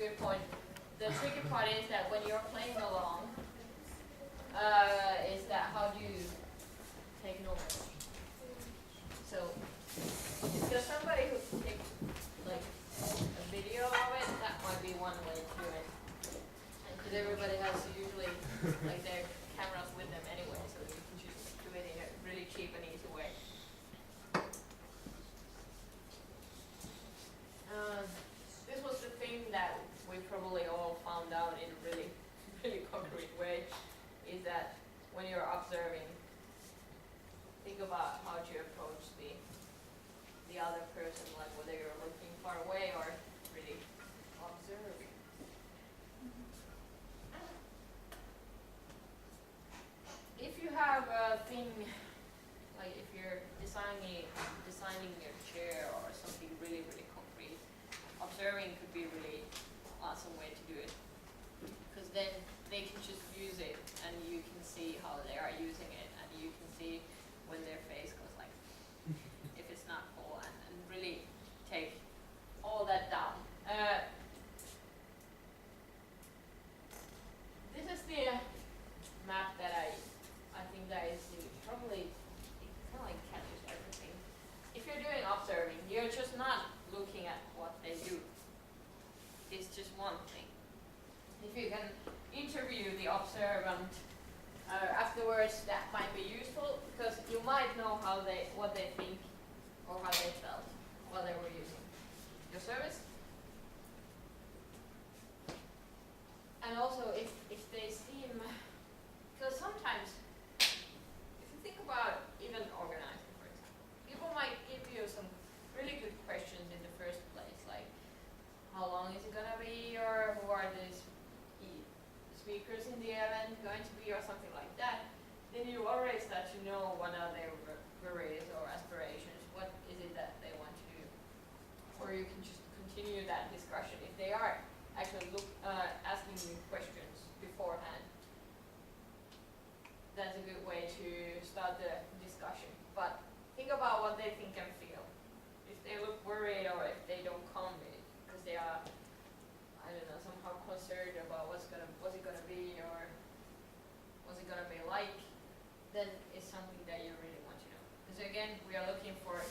good point. The tricky part is that when you're playing along, is that how do you take knowledge? So, if there's somebody who takes like a video of it, that might be one way to do it. Because everybody has usually like their cameras with them anyway, so you can just do it in a really cheap and easy way. This was the thing that we probably all found out in a really, really concrete way, is that when you're observing, think about how to approach the other person, like whether you're looking far away or really observing. If you have a thing, like if you're designing your chair or something really, really concrete, observing could be a really awesome way to do it. Because then they can just use it and you can see how they are using it, and you can see when their face goes like, if it's not full, and really take all that down. This is the map that I think that is probably, it kind of like catches everything. If you're doing observing, you're just not looking at what they do. It's just one thing. If you can interview the observant afterwards, that might be useful, because you might know what they think or how they felt while they were using your service. And also if they seem, because sometimes if you think about even organizing, for example, people might give you some really good questions in the first place, like how long is it going to be, or who are the speakers in the event going to be, or something like that. Then you already start to know what are their worries or aspirations, what is it that they want to do. Or you can just continue that discussion if they are actually asking you questions beforehand. That's a good way to start the discussion. But think about what they think and feel. If they look worried, or if they don't come because they are, I don't know, somehow concerned about what's it gonna be, or what's it gonna be like, then it's something that you really want to know. Because again, we are looking for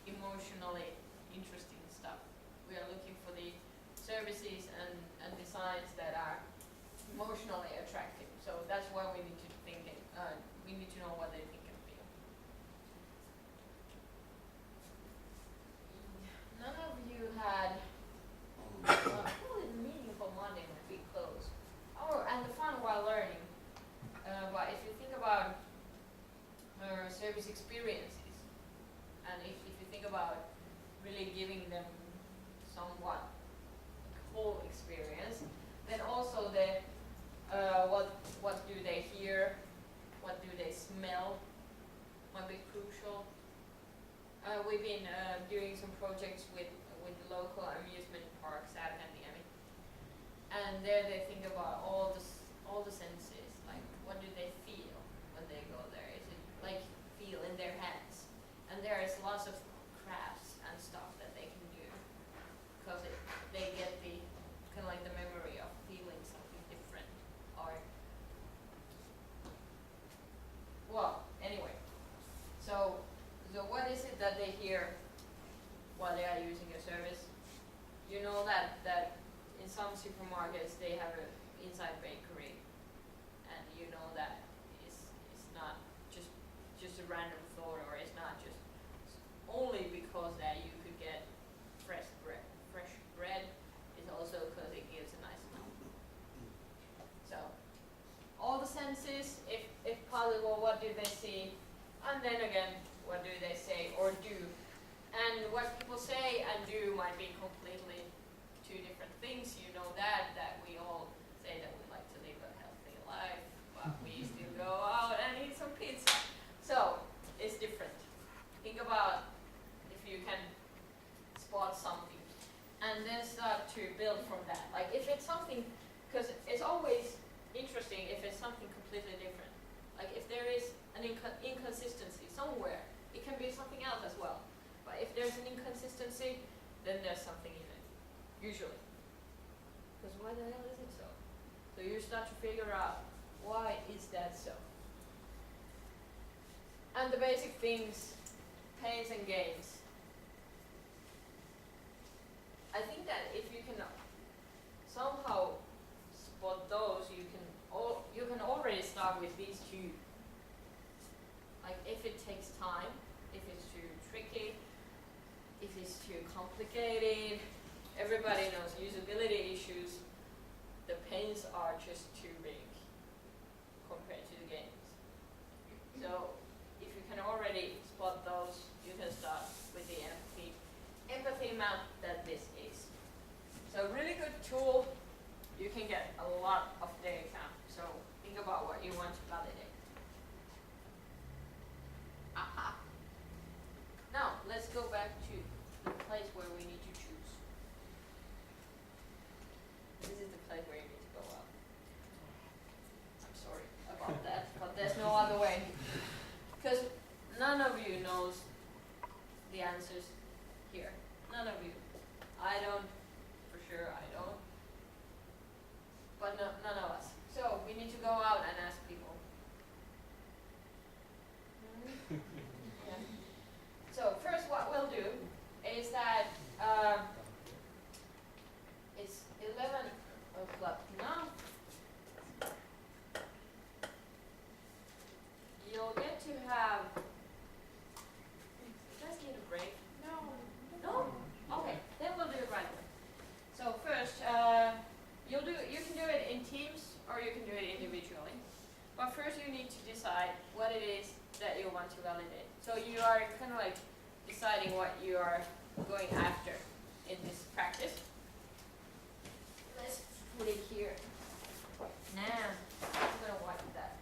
emotionally interesting stuff. We are looking for the services and designs that are emotionally attractive. So that's why we need to think. We need to know what they think and feel. None of you had. Probably the meaning for Monday would be close. Oh, and the fun while learning. But if you think about service experiences, and if you think about really giving them somewhat whole experience, then also the what do they hear, what do they smell, might be crucial. We've been doing some projects with the local amusement park, Särkänniemi, and there they think about all the senses, like what do they feel when they go there? Is it like feel in their hands? And there is lots of crafts and stuff that they can do, because they get the kind of like the memory of feeling something different. Or well, anyway, so what is it that they hear while they are using your service? You know that in some supermarkets they have an inside bakery, and you know that it's not just a random thought, or it's not just only because that you could get fresh bread. It's also because it gives a nice smell. So all the senses, if possible, what do they see, and then again, what do they say or do? And what people say and do might be completely two different things. You know that we all say that we like to live a healthy life, but we still go out and eat some pizza. So it's different. Think about if you can spot something, and then start to build from that. Like if it's something, because it's always interesting if it's something completely different. Like if there is an inconsistency somewhere, it can be something else as well. But if there's an inconsistency, then there's something in it, usually. why the hell is it so? So you start to figure out, why is that so? And the basic things, pains and gains. I think that if you can somehow spot those, you can already start with these two. Like if it takes time, if it's too tricky, if it's too complicated. Everybody knows usability issues. The pains are just too big compared to the gains. So if you can already spot those, you can start with the empathy map that this is. So really good tool. You can get a lot of data. So think about what you want to validate. Aha. Now let's go back to the place where we need to choose. This is the place where you need to go up. I'm sorry about that, but there's no other way. Because none of you knows the answers here. None of you. I don't, for sure I don't. But no, none of us. So we need to go out and ask people. Yeah. So first what we'll do is that it's 11 o'clock now. You'll get to have, you guys need a break? No. No? Okay, then we'll do it right away. So first, you can do it in teams or you can do it individually. But first you need to decide what it is that you want to validate. So you are kind of like deciding what you are going after in this practice. Let's put it here. Now, I'm going to wipe that.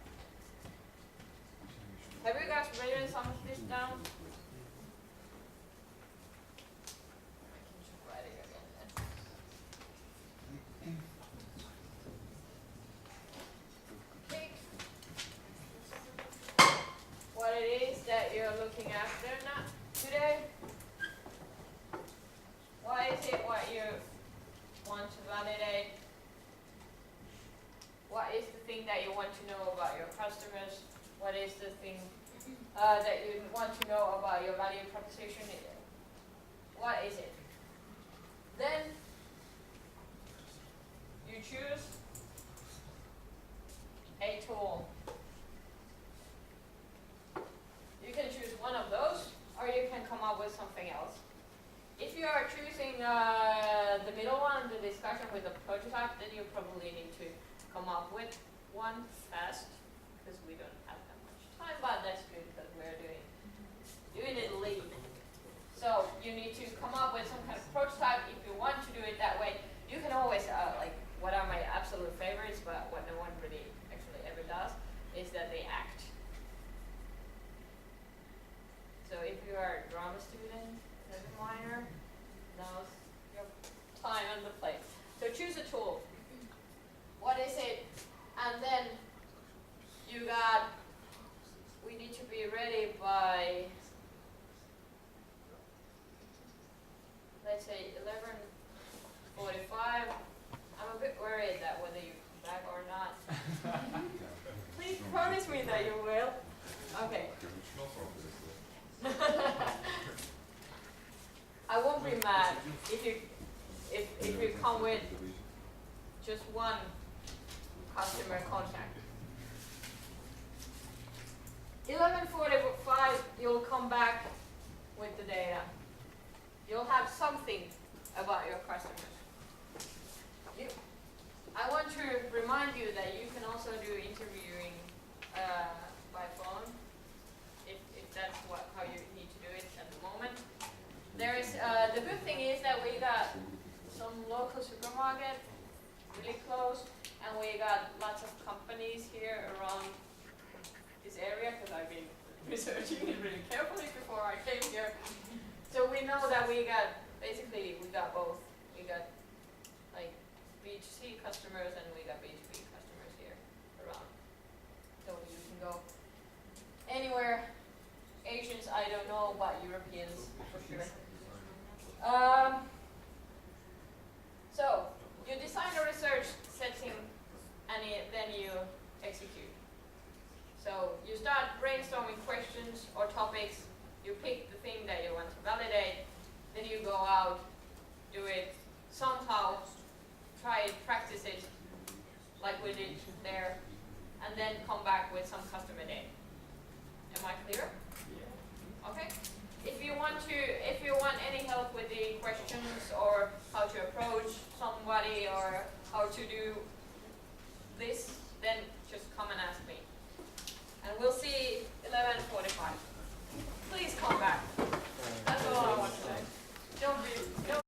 Have you guys written some of this down? I can just write it again then. Pick what it is that you're looking after now today. Why is it what you want to validate? What is the thing that you want to know about your customers? What is the thing that you want to know about your value proposition? What is it? Then you choose a tool. You can choose one of those, or you can come up with something else. If you are choosing the middle one, the discussion with the prototype, then you probably need to come up with one fast, because we don't have that much time, but that's good because we're doing it lean. So you need to come up with some kind of prototype if you want to do it that way. You can always, like, what are my absolute favorites, but what no one really actually ever does, is that they act. So if you are a drama student, as a minor, now's your time on the plate. So choose a tool. What is it? And then we need to be ready by, let's say 11:45. I'm a bit worried that whether you come back or not. Please promise me that you will. Okay. I won't be mad if you come with just one customer contact. 11:45, you'll come back with the data. You'll have something about your customers. I want to remind you that you can also do interviewing by phone, if that's how you need to do it at the moment. There is the good thing is that we got some local supermarket really close, and we got lots of companies here around this area, because I've been researching it really carefully before I came here. So we know that we got both. We got like B2C customers and we got B2B customers here around. So you can go anywhere. Asians, I don't know, but Europeans for sure. So you design a research You pick the thing that you want to validate, then you go out, do it somehow, try it, practice it, like we did there, and then come back with some customer data. Am I clear? Okay. If you want any help with the questions or how to approach somebody or how to do this, then just come and ask me. And we'll see 11:45. Please come back. That's all I want to say. Don't be